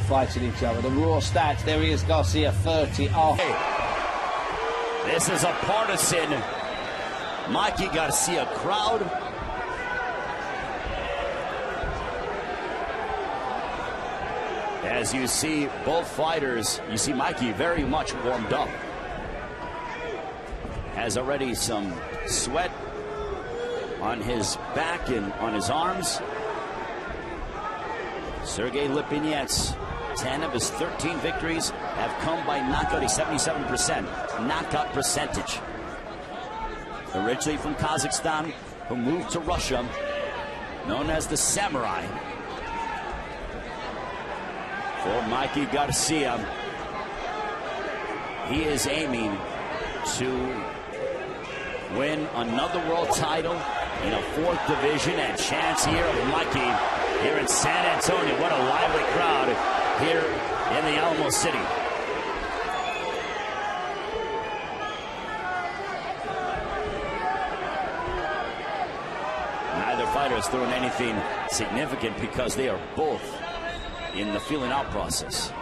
fighting each other. The raw stats, there he is, Garcia, 30 off. This is a partisan Mikey Garcia crowd. As you see both fighters, you see Mikey very much warmed up. Has already some sweat on his back and on his arms. Sergey Lipinets, 10 of his 13 victories have come by knockout, a 77% knockout percentage. Originally from Kazakhstan, who moved to Russia, known as the Samurai. For Mikey Garcia, he is aiming to win another world title in a 4th division, and chance here of Mikey here in San Antonio. What a lively crowd here in the Alamo City. Neither fighter has thrown anything significant because they are both in the feeling out process.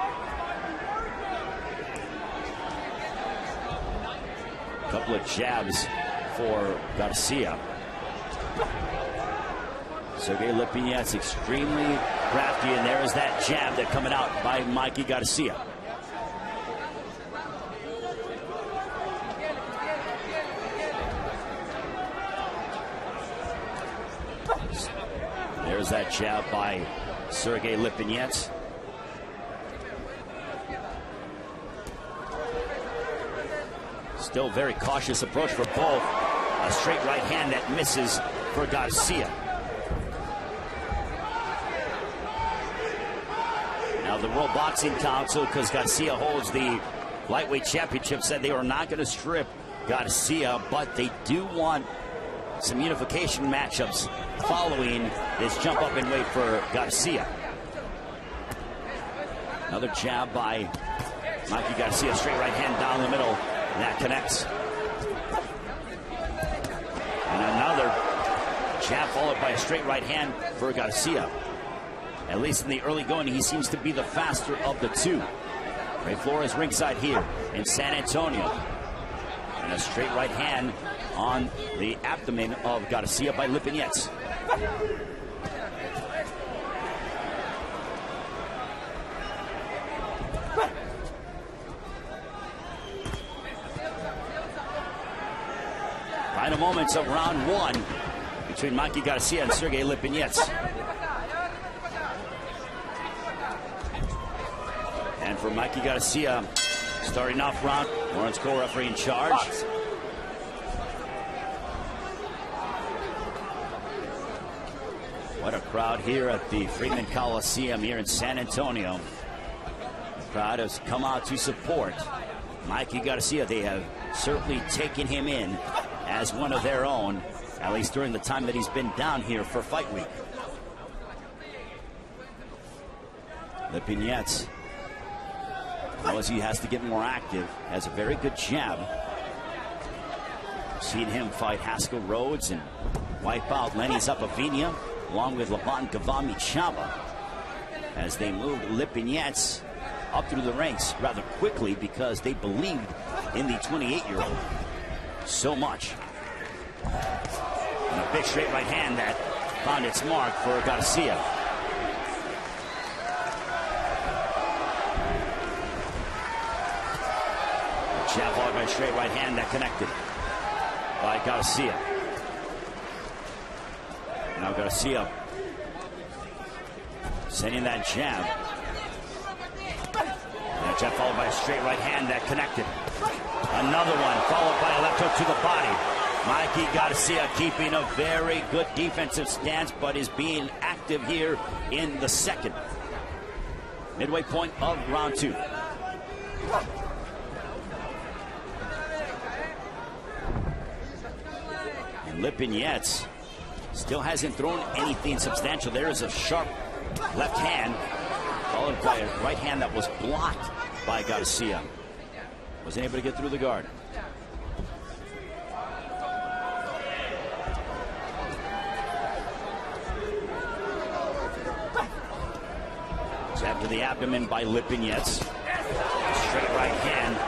A couple of jabs for Garcia. Sergey Lipinets extremely crafty, and there is that jab that coming out by Mikey Garcia. There's that jab by Sergey Lipinets. Still very cautious approach for both. A straight right hand that misses for Garcia. Now the World Boxing Council, because Garcia holds the lightweight championship, said they are not going to strip Garcia, but they do want some unification matchups following this jump up in weight for Garcia. Another jab by Mikey Garcia, straight right hand down the middle, and that connects. And another jab followed by a straight right hand for Garcia. At least in the early going, he seems to be the faster of the two. Ray Flores ringside here in San Antonio. And a straight right hand on the abdomen of Garcia by Lipinets. Final moments of round 1 between Mikey Garcia and Sergey Lipinets. And for Mikey Garcia, starting off round, Lawrence co-referee in charge. What a crowd here at the Freeman Coliseum here in San Antonio. The crowd has come out to support Mikey Garcia. They have certainly taken him in as one of their own, at least during the time that he's been down here for Fight Week. Lipinets, as he has to get more active, has a very good jab. Seen him fight Haskell Rhodes and wipe out Lenny Zapavinia, along with Laban Gavami Chaba, as they moved Lipinets up through the ranks rather quickly because they believed in the 28-year-old so much. And a big straight right hand that found its mark for Garcia. Jab followed by a straight right hand that connected by Garcia. Now Garcia sending that jab. That jab followed by a straight right hand that connected. Another one followed by a left hook to the body. Mikey Garcia keeping a very good defensive stance, but is being active here in the second. Midway point of round 2. And Lipinets still hasn't thrown anything substantial. There is a sharp left hand, followed by a right hand that was blocked by Garcia. Wasn't able to get through the guard. Jab to the abdomen by Lipinets. Straight right hand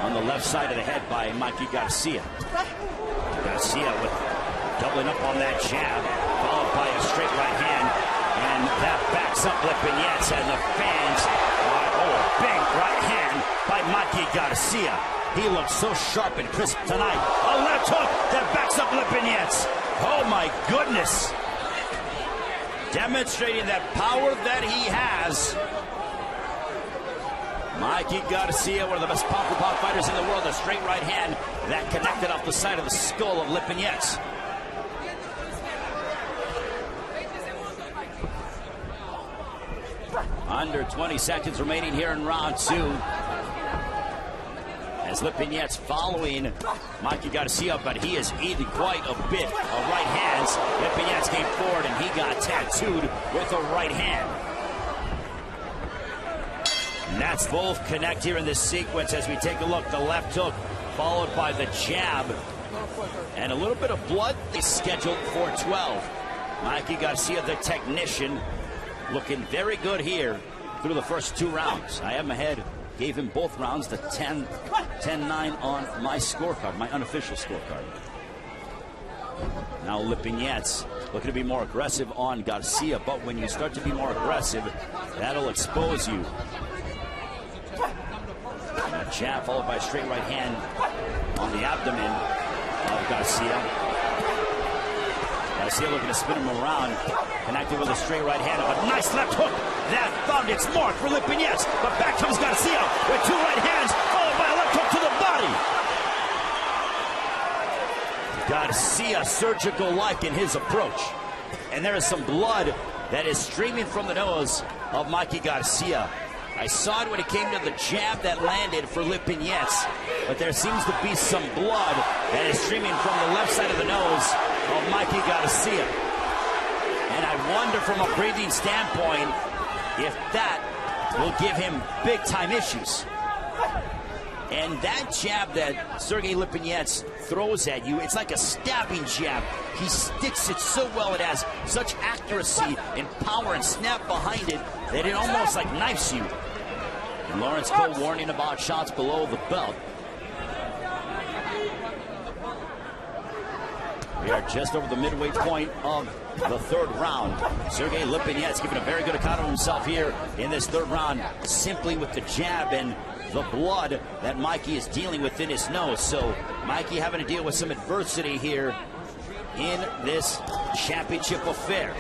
on the left side of the head by Mikey Garcia. Garcia with doubling up on that jab, followed by a straight right hand, and that backs up Lipinets, and the fans are, big right hand by Mikey Garcia. He looks so sharp and crisp tonight. A left hook that backs up Lipinets. Oh my goodness. Demonstrating that power that he has. Mikey Garcia, one of the best pound-for-pound fighters in the world, a straight right hand that connected off the side of the skull of Lipinets. Under 20 seconds remaining here in round 2. As Lipinets following Mikey Garcia, but he is eating quite a bit of right hands. Lipinets came forward and he got tattooed with a right hand. And that's both connect here in this sequence as we take a look. The left hook followed by the jab. And a little bit of blood is scheduled for 12. Mikey Garcia, the technician, looking very good here through the first 2 rounds. I have him ahead. Gave him both rounds the 10-9 on my scorecard, my unofficial scorecard. Now Lipinets looking to be more aggressive on Garcia, but when you start to be more aggressive, that'll expose you. A jab followed by a straight right hand on the abdomen of Garcia. Garcia looking to spin him around, connected with a straight right hand. A nice left hook that found its mark for Lipinets, but back comes Garcia with 2 right hands, followed by a left hook to the body. Garcia surgical-like in his approach, and there is some blood that is streaming from the nose of Mikey Garcia. I saw it when it came to the jab that landed for Lipinets, but there seems to be some blood that is streaming from the left side of the nose of Mikey Garcia. And I wonder from a breathing standpoint if that will give him big-time issues. And that jab that Sergey Lipinets throws at you, it's like a stabbing jab. He sticks it so well, it has such accuracy and power and snap behind it that it almost like knifes you. And Lawrence Cole warning about shots below the belt. We are just over the midway point of the 3rd round. Sergey Lipinets giving a very good account of himself here in this 3rd round, simply with the jab and the blood that Mikey is dealing with in his nose. So Mikey having to deal with some adversity here in this championship affair.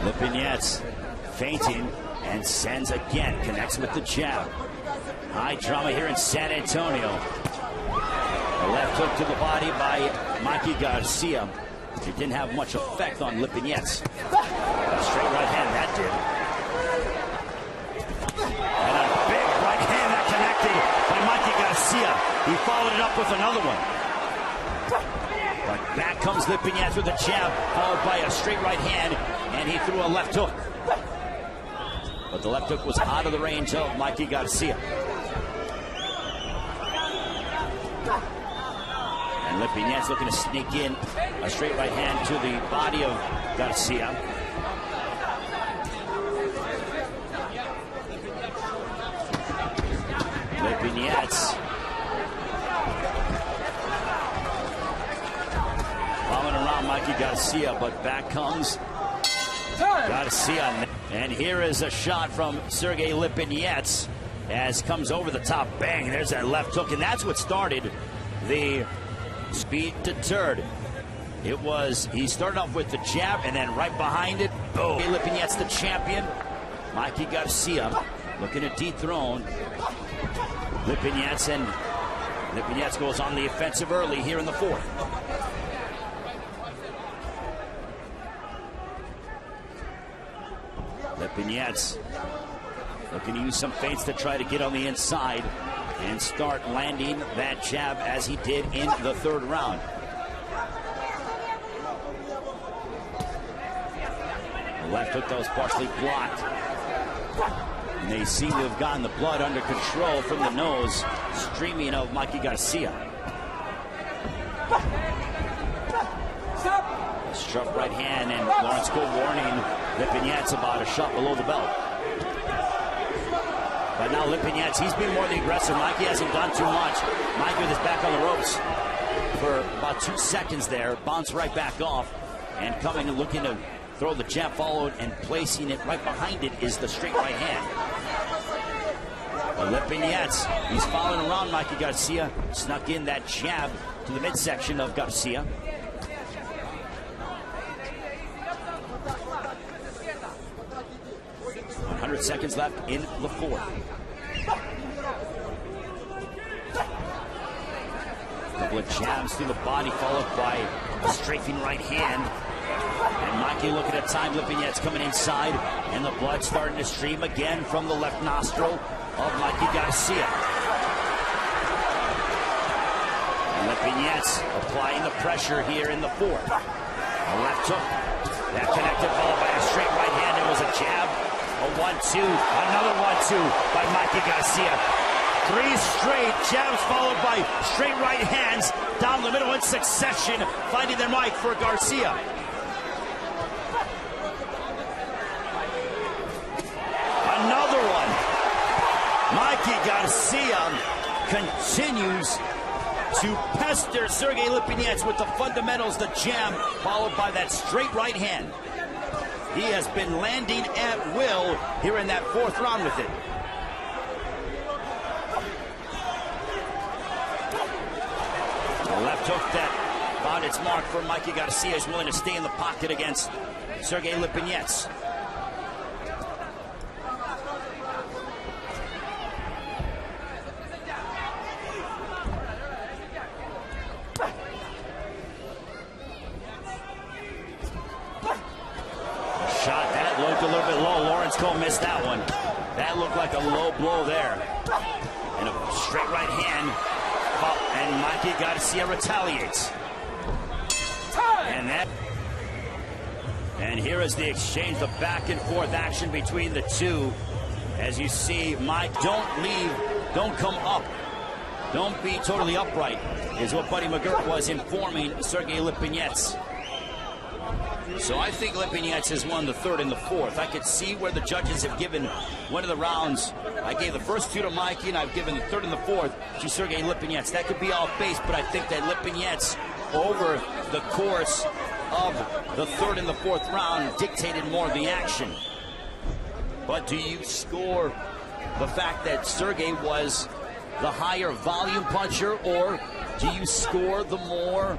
Lipinets feinting and sends again, connects with the jab. High drama here in San Antonio. A left hook to the body by Mikey Garcia. It didn't have much effect on Lipinets. A straight right hand, that did. And a big right hand that connected by Mikey Garcia. He followed it up with another one. But back comes Lipinets with a jab, followed by a straight right hand, and he threw a left hook. But the left hook was out of the range of Mikey Garcia. And Lipinets looking to sneak in a straight right hand to the body of Garcia. Lipinets following around Mikey Garcia, but back comes Garcia. And here is a shot from Sergey Lipinets as comes over the top. Bang, there's that left hook, and that's what started the speed deterred. It was, he started off with the jab, and then right behind it, boom. Lipinets, the champion. Mikey Garcia looking to dethrone Lipinets, and Lipinets goes on the offensive early here in the 4th. Lipinets looking to use some feints to try to get on the inside and start landing that jab as he did in the 3rd round. The left hook that was partially blocked. And they seem to have gotten the blood under control from the nose streaming of Mikey Garcia. Struck right hand, and Lawrence Cole warning Lipinets about a shot below the belt. But now Lipinets, he's been more the aggressive. Mikey hasn't done too much. Mikey with his back on the ropes for about 2 seconds there, bounced right back off, and coming and looking to throw the jab, followed and placing it right behind it is the straight right hand. But Lipinets, he's following around Mikey Garcia, snuck in that jab to the midsection of Garcia. 100 seconds left in the fourth. Couple of jabs through the body, followed by a strafing right hand. And Mikey looking at time. Lipinets coming inside, and the blood starting to stream again from the left nostril of Mikey Garcia. And Lipinets applying the pressure here in the fourth. A left hook, that connected, followed by a straight right hand. It was a jab, a 1-2, another 1-2 by Mikey Garcia. 3 straight jabs followed by straight right hands down the middle in succession, finding their mic for Garcia. Another one. Mikey Garcia continues to pester Sergey Lipinets with the fundamentals, the jab, followed by that straight right hand. He has been landing at will here in that fourth round with it. A left hook that found its mark for Mikey Garcia, is willing to stay in the pocket against Sergey Lipinets. Shot that looked a little bit low. Lawrence Cole missed that one. That looked like a low blow there. And a straight right hand. And Mikey Garcia retaliates. And here is the exchange, the back and forth action between the two. As you see, Mike, don't leave, don't come up. Don't be totally upright, is what Buddy McGirt was informing Sergey Lipinets. So I think Lipinets has won the third and the fourth. I could see where the judges have given one of the rounds. I gave the first 2 to Mikey, and I've given the third and the fourth to Sergey Lipinets. That could be off base, but I think that Lipinets, over the course of the third and the fourth round, dictated more of the action. But do you score the fact that Sergey was the higher volume puncher, or do you score the more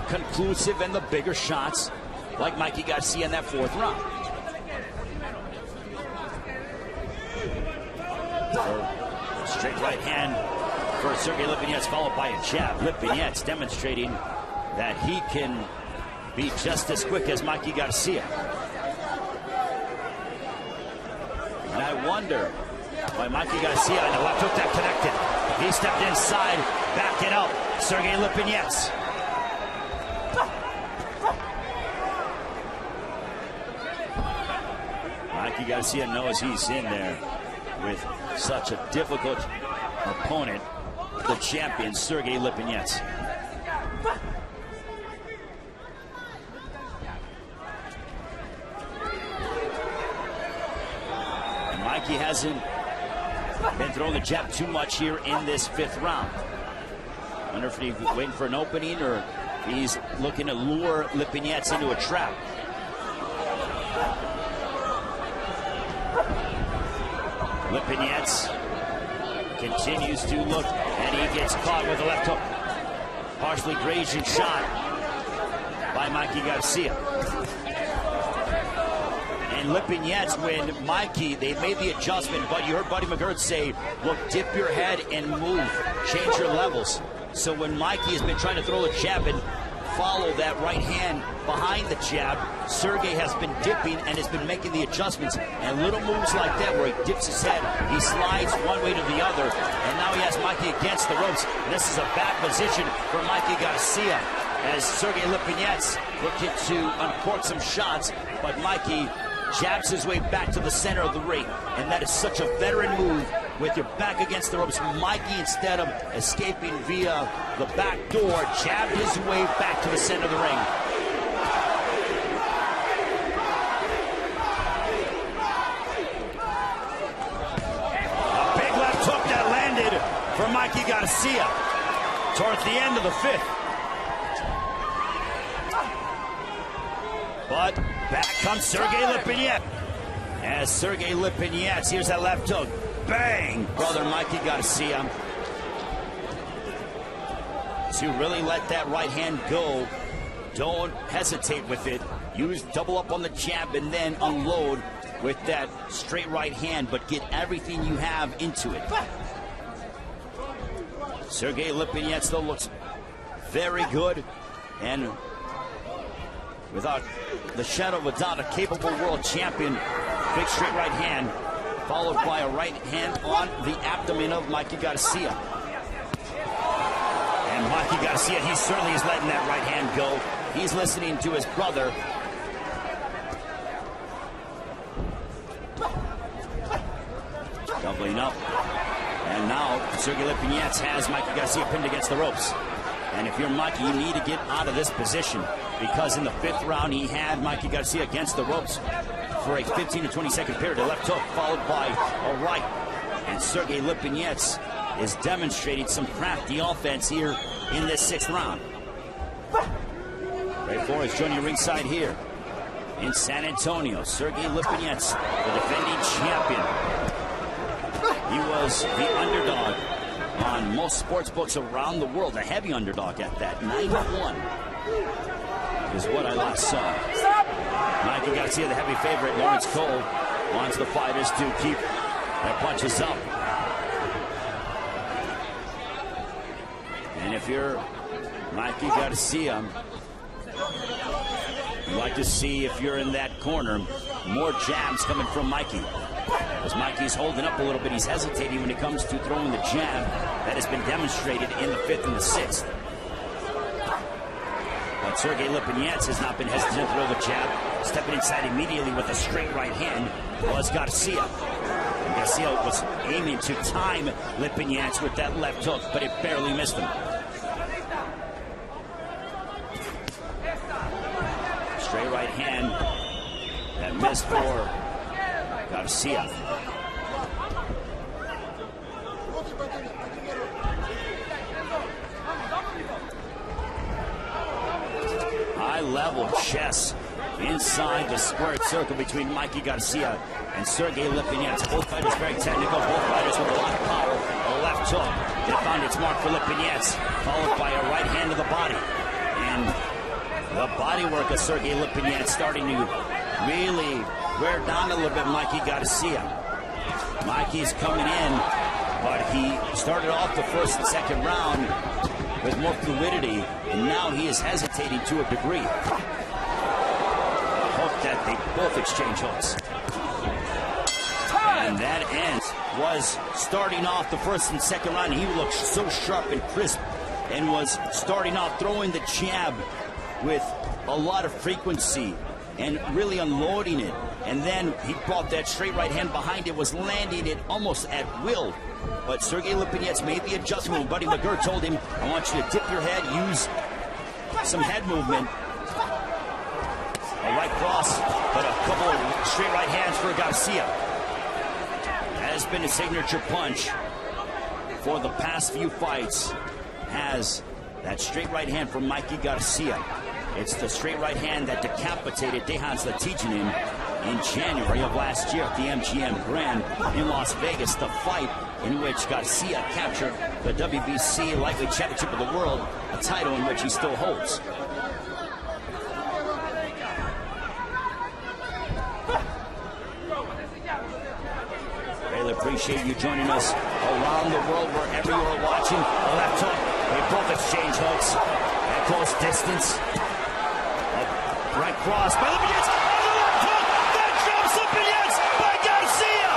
conclusive and the bigger shots like Mikey Garcia in that fourth round? Straight right hand for Sergey Lipinets, followed by a jab. Lipinets demonstrating that he can be just as quick as Mikey Garcia. And I wonder why Mikey Garcia, and the left hook that connected. He stepped inside, backed it up. Sergey Lipinets. Mikey Garcia knows he's in there with such a difficult opponent, the champion, Sergey Lipinets. And Mikey hasn't been throwing the jab too much here in this fifth round. I wonder if he's waiting for an opening, or he's looking to lure Lipinets into a trap. Lipinets continues to look, and he gets caught with a left hook. Partially grazing shot by Mikey Garcia. And Lipinets, when Mikey, they made the adjustment, but you heard Buddy McGirt say, look, dip your head and move, change your levels. So when Mikey has been trying to throw a jab and follow that right hand behind the jab, Sergey has been dipping and has been making the adjustments, and little moves like that where he dips his head, he slides one way to the other, and now he has Mikey against the ropes. And this is a bad position for Mikey Garcia as Sergey Lipinets looking to uncork some shots, but Mikey jabs his way back to the center of the ring, and that is such a veteran move with your back against the ropes. Mikey, instead of escaping via the back door, jabbed his way back to the center of the ring. A big left hook that landed for Mikey Garcia towards the end of the 5th. But back comes Sergey Lipinets. As Sergey Lipinets, here's that left hook. Bang! Brother Mikey Garcia. To really let that right hand go, don't hesitate with it. Use double up on the jab and then unload with that straight right hand, but get everything you have into it. Sergey Lipinets, though, looks very good, and without the shadow of a doubt, a capable world champion. Big straight right hand, followed by a right hand on the abdomen of Mikey Garcia. And Mikey Garcia, he certainly is letting that right hand go. He's listening to his brother. Doubling up. And now Sergey Lipinets has Mikey Garcia pinned against the ropes. And if you're Mikey, you need to get out of this position, because in the 5th round, he had Mikey Garcia against the ropes for a 15 to 20 second period. A left hook followed by a right. And Sergey Lipinets is demonstrating some crafty offense here in this 6th round. Ray Flores joining ringside here in San Antonio. Sergey Lipinets, the defending champion. He was the underdog on most sports books around the world, a heavy underdog at that. 9-1 is what I last saw. Mikey Garcia, the heavy favorite. Lawrence Cole wants the fighters to keep their punches up. And if you're Mikey Garcia, you'd like to see, if you're in that corner, more jabs coming from Mikey. As Mikey's holding up a little bit, he's hesitating when it comes to throwing the jab. That has been demonstrated in the 5th and the 6th. But Sergey Lipinets has not been hesitant to throw the jab. Stepping inside immediately with a straight right hand was Garcia. And Garcia was aiming to time Lipinets with that left hook, but it barely missed him. Straight right hand that missed for Garcia. High-level chess inside the squared circle between Mikey Garcia and Sergey Lipinets. Both fighters very technical, both fighters with a lot of power. A left hook that found its mark for Lipinets, followed by a right hand to the body. And the body work of Sergey Lipinets starting to really wear down a little bit Mikey Garcia. Mikey's coming in, but he started off the 1st and 2nd round with more fluidity, and now he is hesitating to a degree. Hope that they both exchange hooks. And that ends was starting off the 1st and 2nd round. He looked so sharp and crisp and was starting off throwing the jab with a lot of frequency and really unloading it. And then he brought that straight right hand behind it, was landing it almost at will. But Sergey Lipinets made the adjustment. Buddy McGirt told him, I want you to dip your head, use some head movement. A right cross, but a couple of straight right hands for Garcia. Has been a signature punch for the past few fights. Has that straight right hand from Mikey Garcia. It's the straight right hand that decapitated Dejan Zlaticanin in January of last year at the MGM Grand in Las Vegas, the fight in which Garcia captured the WBC Lightweight Championship of the World, a title in which he still holds. Really appreciate you joining us around the world, wherever you are watching. The left hook, they both exchange hooks at close distance. Right cross by Lipinets. Oh, the left hook that drops Lipinets by Garcia.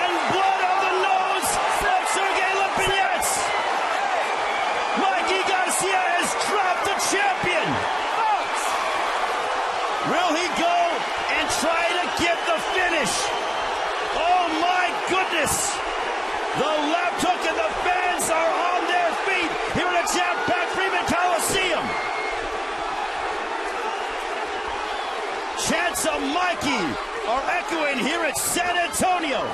And blood on the nose from Sergey Lipinets. Mikey Garcia has dropped the champion. Will he go and try to get the finish? Oh my goodness. this? The left hook and the fans are on their feet here at a jam-packed Freeman Coliseum. Chants of Mikey are echoing here at San Antonio.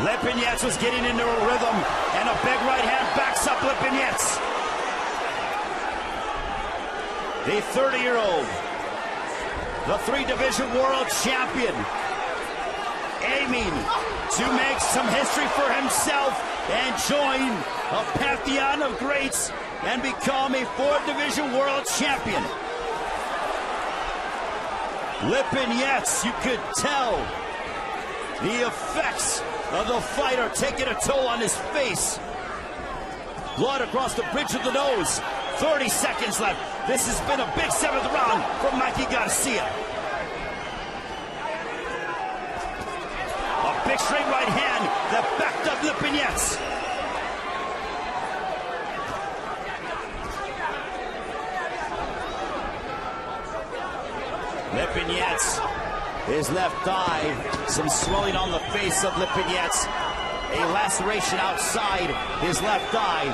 Lipinets was getting into a rhythm, and a big right hand backs up Lipinets. The 30-year-old, the three-division world champion, aiming to make some history for himself and join a pantheon of greats and become a four-division world champion. Lipinets, you could tell the effects of the fighter taking a toll on his face. Blood across the bridge of the nose. 30 seconds left. This has been a big seventh round from Mikey Garcia. A big straight right hand that backed up Lipinets. Lipinets, his left thigh, some swelling on the face of Lipinets. A laceration outside his left thigh.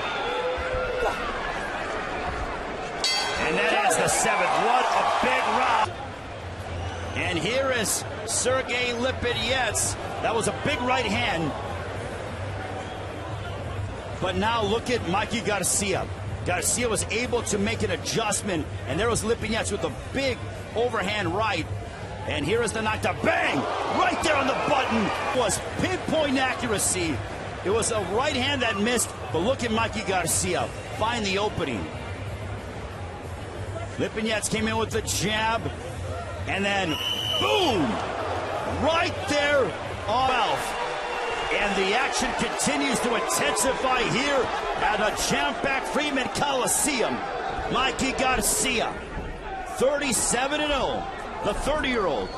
And that is the seventh. What a big round. And here is Sergey Lipinets. That was a big right hand. But now look at Mikey Garcia. Garcia was able to make an adjustment, and there was Lipinets with a big overhand right. And here is the knockdown. Bang! Right there on the button. It was pinpoint accuracy. It was a right hand that missed, but look at Mikey Garcia. Find the opening. Lipinets came in with the jab, and then boom! Right there on mouth. And the action continues to intensify here at a jam-packed Freeman Coliseum. Mikey Garcia, 37-0, the 30-year-old,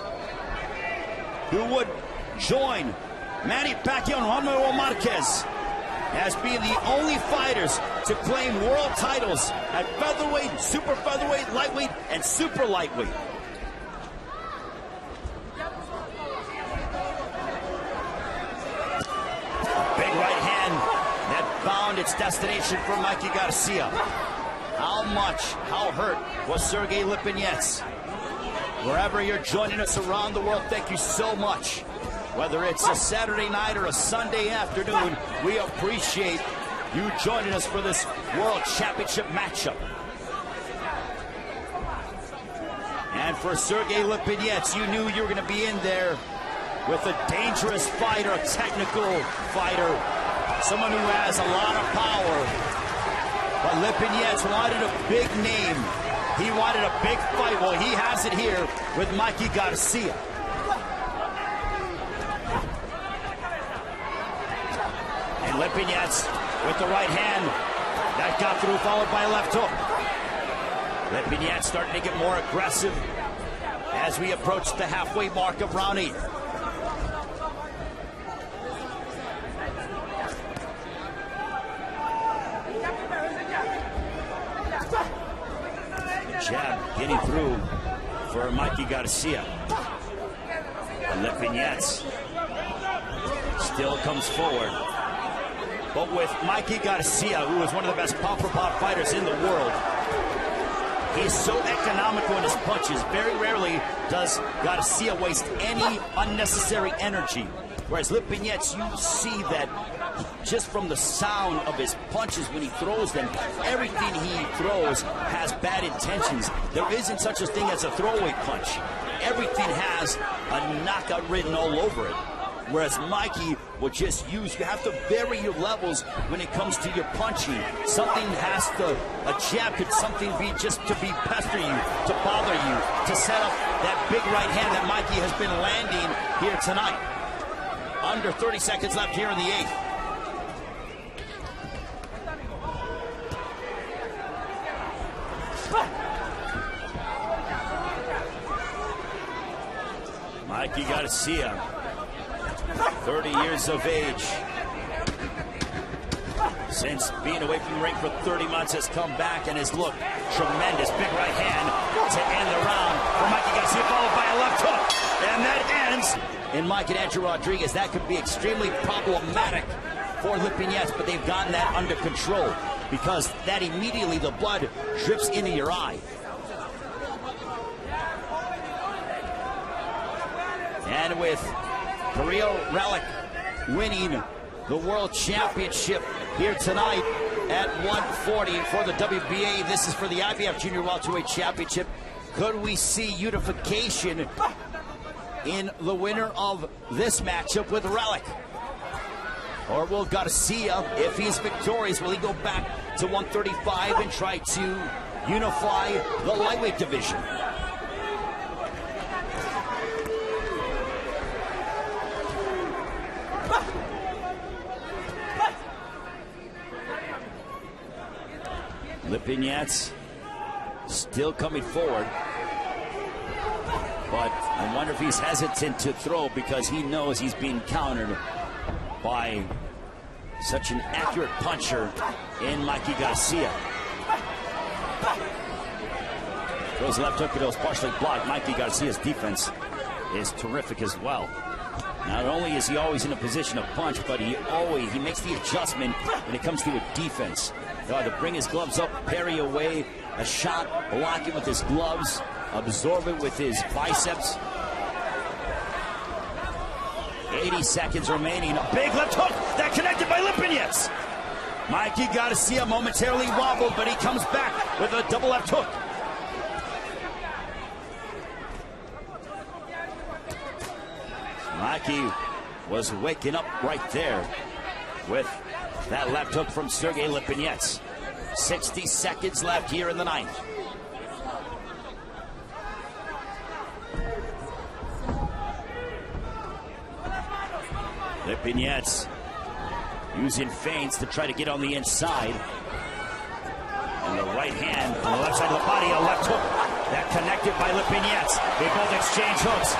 who would join Manny Pacquiao and Juan Manuel Marquez as being the only fighters to claim world titles at featherweight, super featherweight, lightweight, and super lightweight. Big right hand that found its destination for Mikey Garcia. How hurt was Sergey Lipinets? Wherever you're joining us around the world, thank you so much. Whether it's a Saturday night or a Sunday afternoon, we appreciate you joining us for this World Championship matchup. And for Sergey Lipinets, you knew you were going to be in there with a dangerous fighter, a technical fighter, someone who has a lot of power. But Lipinets wanted a big name. He wanted a big fight. Well, he has it here with Mikey Garcia. And Lipinets with the right hand. That got through, followed by a left hook. Lipinets starting to get more aggressive as we approach the halfway mark of round 8. Jab getting through for Mikey Garcia. And Lipinets still comes forward. But with Mikey Garcia, who is one of the best pound-for-pound fighters in the world, he's so economical in his punches. Very rarely does Garcia waste any unnecessary energy. Whereas Lipinets, you see that just from the sound of his punches when he throws them, everything he throws has bad intentions. There isn't such a thing as a throwaway punch. Everything has a knockout written all over it. Whereas Mikey will just use, you have to vary your levels when it comes to your punching. Something has to, a jab could something be just to be pester you, to bother you, to set up that big right hand that Mikey has been landing here tonight. Under 30 seconds left here in the 8th. Mikey Garcia, 30 years of age, since being away from the ring for 30 months, has come back and has looked tremendous. Big right hand to end the round for Mikey Garcia, followed by a left hook. And that ends in Mike and Andrew Rodriguez. That could be extremely problematic for Lipinets, but they've gotten that under control because that immediately the blood drips into your eye. And with Carrillo Relic winning the World Championship here tonight at 140 for the WBA. This is for the IBF Junior Welterweight Championship. Could we see unification in the winner of this matchup with Relic? Or will Garcia, if he's victorious, will he go back to 135 and try to unify the lightweight division? Lipinets still coming forward, but I wonder if he's hesitant to throw because he knows he's being countered by such an accurate puncher in Mikey Garcia. Throws left hook, but it was partially blocked. Mikey Garcia's defense is terrific as well. Not only is he always in a position of punch, but he makes the adjustment when it comes to a defense. To bring his gloves up, parry away a shot, block it with his gloves, absorb it with his biceps. 80 seconds remaining. A big left hook that connected by Lipinets. Mikey Garcia momentarily wobbled, but he comes back with a double left hook. Mikey was waking up right there with that left hook from Sergey Lipinets. 60 seconds left here in the ninth. Lipinets using feints to try to get on the inside. And the right hand on the left side of the body, a left hook that connected by Lipinets. They both exchange hooks.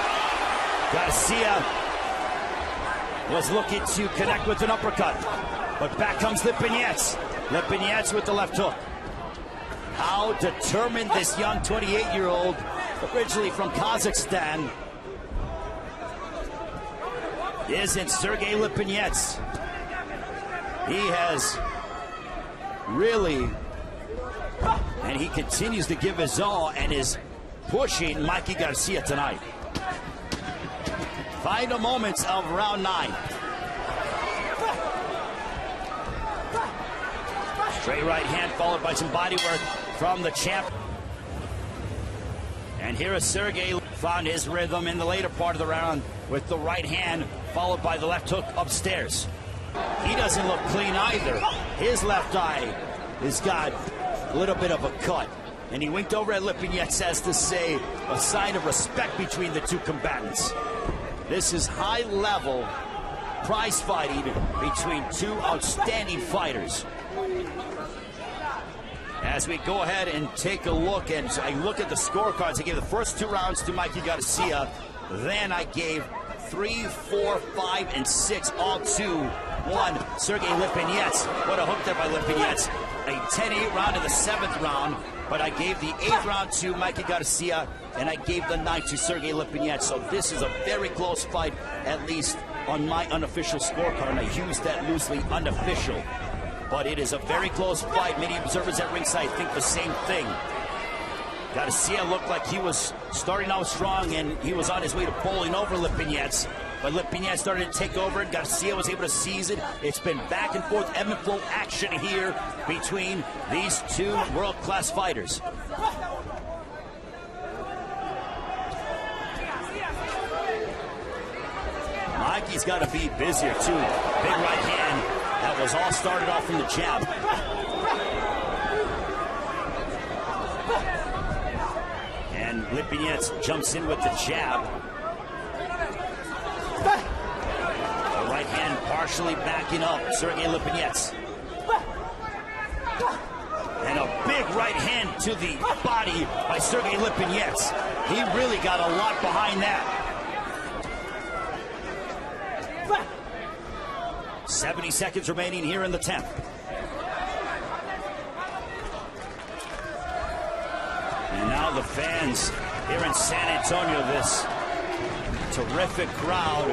Garcia was looking to connect with an uppercut, but back comes Lipinets. Lipinets with the left hook. How determined this young 28-year-old, originally from Kazakhstan, isn't Sergey Lipinets. He has really, and he continues to give his all and is pushing Mikey Garcia tonight. Final moments of round 9. Straight right hand followed by some body work from the champ. And here is Sergey, found his rhythm in the later part of the round with the right hand followed by the left hook upstairs. He doesn't look clean either. His left eye has got a little bit of a cut. And he winked over at Lipinets as to say a sign of respect between the two combatants. This is high-level prize fighting between two outstanding fighters. As we go ahead and take a look, and I look at the scorecards, I gave the first 2 rounds to Mikey Garcia. Then I gave 3, 4, 5, and 6 all to one Sergey Lipinets. What a hook there by Lipinets. A 10-8 round in the 7th round. But I gave the 8th round to Mikey Garcia, and I gave the 9th to Sergey Lipinets. So this is a very close fight, at least on my unofficial scorecard, and I use that loosely, unofficial. But it is a very close fight. Many observers at ringside think the same thing. Garcia looked like he was starting out strong, and he was on his way to bowling over Lipinets. But Lipinets started to take over, and Garcia was able to seize it. It's been back and forth, ebb and flow action here between these two world-class fighters. Mikey's got to be busier, too. Big right hand that was all started off from the jab. And Lipinets jumps in with the jab. The right hand partially backing up Sergey Lipinets. And a big right hand to the body by Sergey Lipinets. He really got a lot behind that. 70 seconds remaining here in the 10th. Well, the fans here in San Antonio, this terrific crowd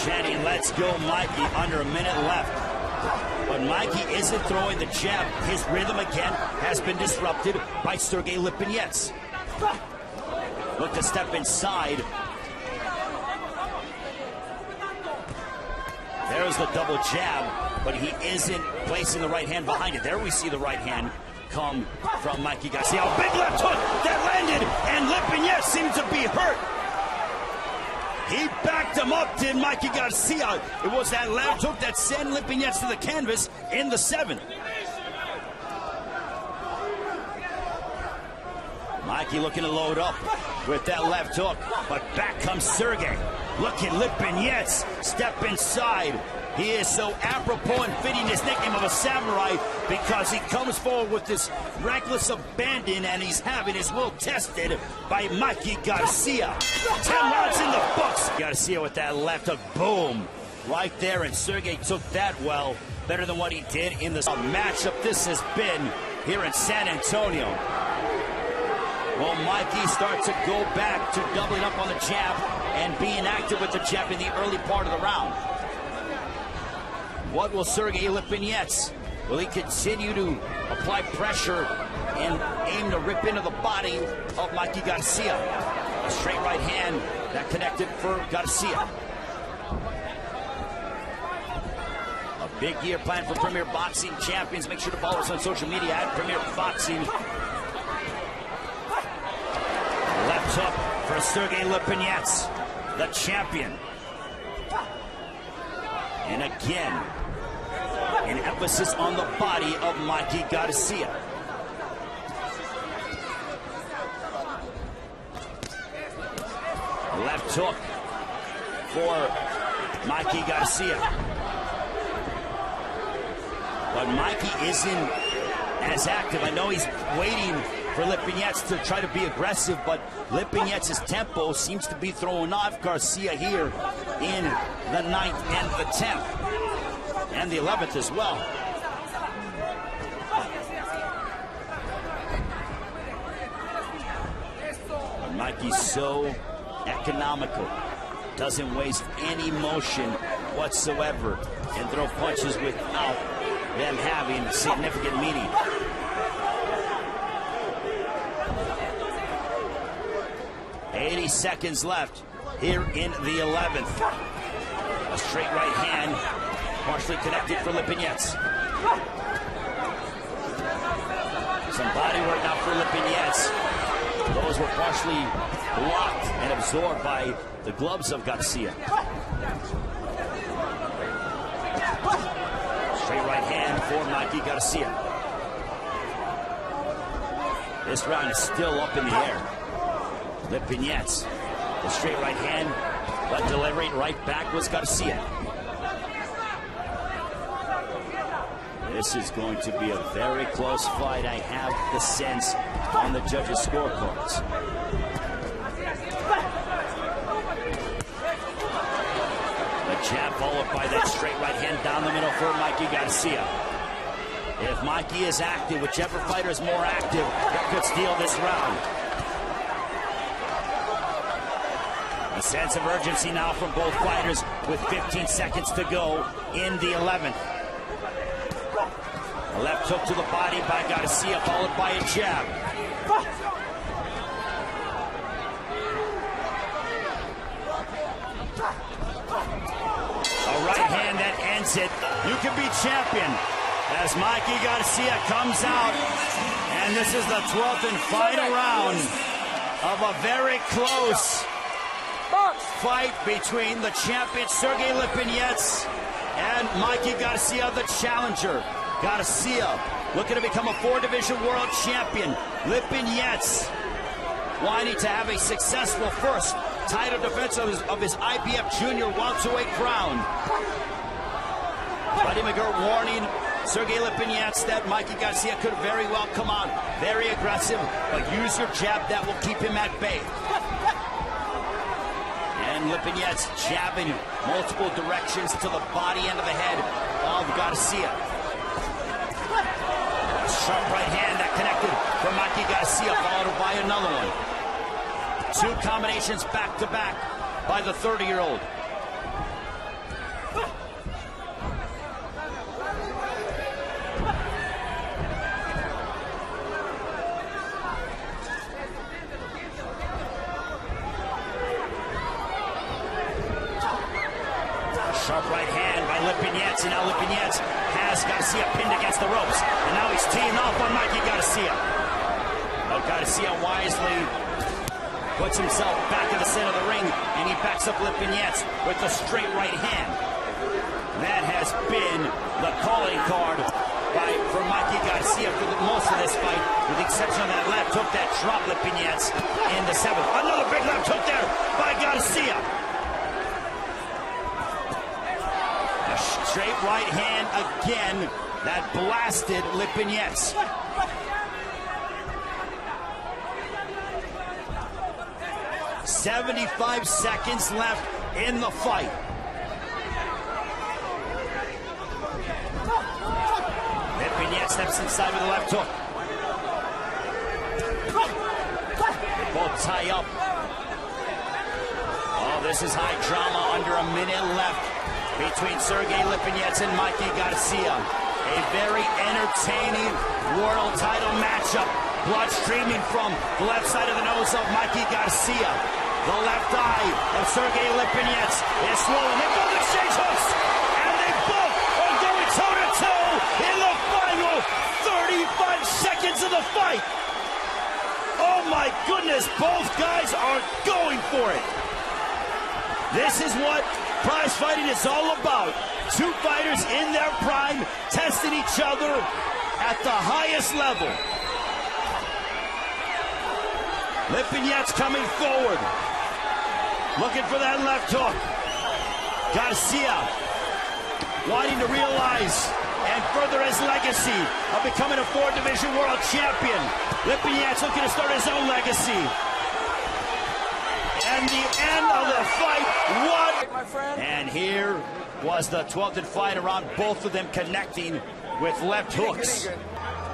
chanting, "Let's go, Mikey," under a minute left. But Mikey isn't throwing the jab. His rhythm again has been disrupted by Sergey Lipinets. Look to step inside. There's the double jab, but he isn't placing the right hand behind it. There we see the right hand come from Mikey Garcia. A big left hook that landed, and Lipinets seems to be hurt. He backed him up, did Mikey Garcia. It was that left hook that sent Lipinets to the canvas in the 7th. Mikey looking to load up with that left hook, but back comes Sergey. Look at Lipinets step inside. He is so apropos and fitting his nickname of a samurai because he comes forward with this reckless abandon, and he's having his will tested by Mikey Garcia. 10 rounds in the books. Garcia with that left hook, boom, right there, and Sergey took that well, better than what he did in the matchup this has been here in San Antonio. Well, Mikey starts to go back to doubling up on the jab and being active with the jab in the early part of the round. What will Sergey Lipinets? Will he continue to apply pressure and aim to rip into the body of Mikey Garcia? A straight right hand that connected for Garcia. A big year planned for Premier Boxing Champions. Make sure to follow us on social media at Premier Boxing. Left hook for Sergey Lipinets, the champion. And again, an emphasis on the body of Mikey Garcia. Left hook for Mikey Garcia. But Mikey isn't as active. I know he's waiting for Lipinets to try to be aggressive, but Lipinets' tempo seems to be throwing off Garcia here in the 9th and the 10th. And the 11th as well. But Mikey's so economical. Doesn't waste any motion whatsoever and throw punches without them having significant meaning. .80 seconds left here in the 11th. A straight right hand, partially connected for Lipinets. Some body work now for Lipinets. Those were partially blocked and absorbed by the gloves of Garcia. Straight right hand for Mikey Garcia. This round is still up in the air. Lipinets, the straight right hand, but delivering right back was Garcia. This is going to be a very close fight. I have the sense on the judges' scorecards. The jab followed by that straight right hand down the middle for Mikey Garcia. If Mikey is active, whichever fighter is more active, that could steal this round. A sense of urgency now from both fighters with 15 seconds to go in the 11th. A left hook to the body by Garcia, followed by a jab. A right hand that ends it. You can be champion as Mikey Garcia comes out. And this is the 12th and final round of a very close fight between the champion Sergey Lipinets and Mikey Garcia, the challenger. Garcia looking to become a 4-division world champion. Lipinets wanting to have a successful first title defense of his IBF Junior welterweight crown. Buddy McGirt warning Sergey Lipinets that Mikey Garcia could very well come out very aggressive, but use your jab, that will keep him at bay. And Lipinets jabbing multiple directions to the body and to the head of Garcia. Sharp right hand that connected from Mikey Garcia, followed by another one. Two combinations back-to-back by the 30-year-old. Sharp right hand by Lipinets, and now Lipinets has Garcia pinned against the ropes. And now he's teeing off on Mikey Garcia. But Garcia wisely puts himself back in the center of the ring, and he backs up Lipinets with a straight right hand. That has been the calling card for Mikey Garcia for most of this fight, with the exception of that left hook that dropped Lipinets in the 7th. Another big left hook there by Garcia. Straight right hand again that blasted Lipinets. "75 seconds left in the fight. Lipinets steps inside with a left hook. They both tie up. Oh, this is high drama. Under a minute left between Sergey Lipinets and Mikey Garcia. A very entertaining world title matchup. Blood streaming from the left side of the nose of Mikey Garcia. The left eye of Sergey Lipinets is swollen. They both exchange hooks, and they both are going toe-to-toe in the final 35 seconds of the fight. Oh my goodness, both guys are going for it. This is what prize fighting is all about. Two fighters in their prime, testing each other at the highest level. Lipinets coming forward, looking for that left hook. Garcia wanting to realize and further his legacy of becoming a 4-division world champion. Lipinets looking to start his own legacy. And the end of the fight, and here was the 12th and final round, both of them connecting with left hooks.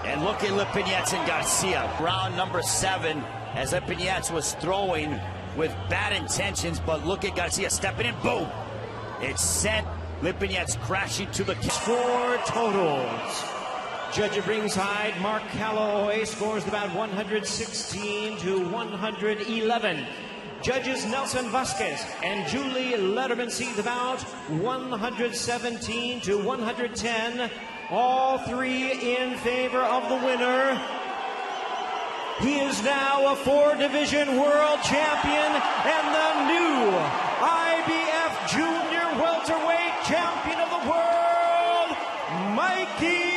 And look at Lipinets and Garcia. Round number 7, as Lipinets was throwing with bad intentions, but look at Garcia stepping in, boom! It sent Lipinets crashing to the kick. 4 totals. Judge at ringside, Mark Calloway scores the bout 116 to 111. Judges Nelson Vasquez and Julie Letterman see the bout 117 to 110. All three in favor of the winner. He is now a 4-division world champion and the new IBF Junior Welterweight Champion of the World, Mikey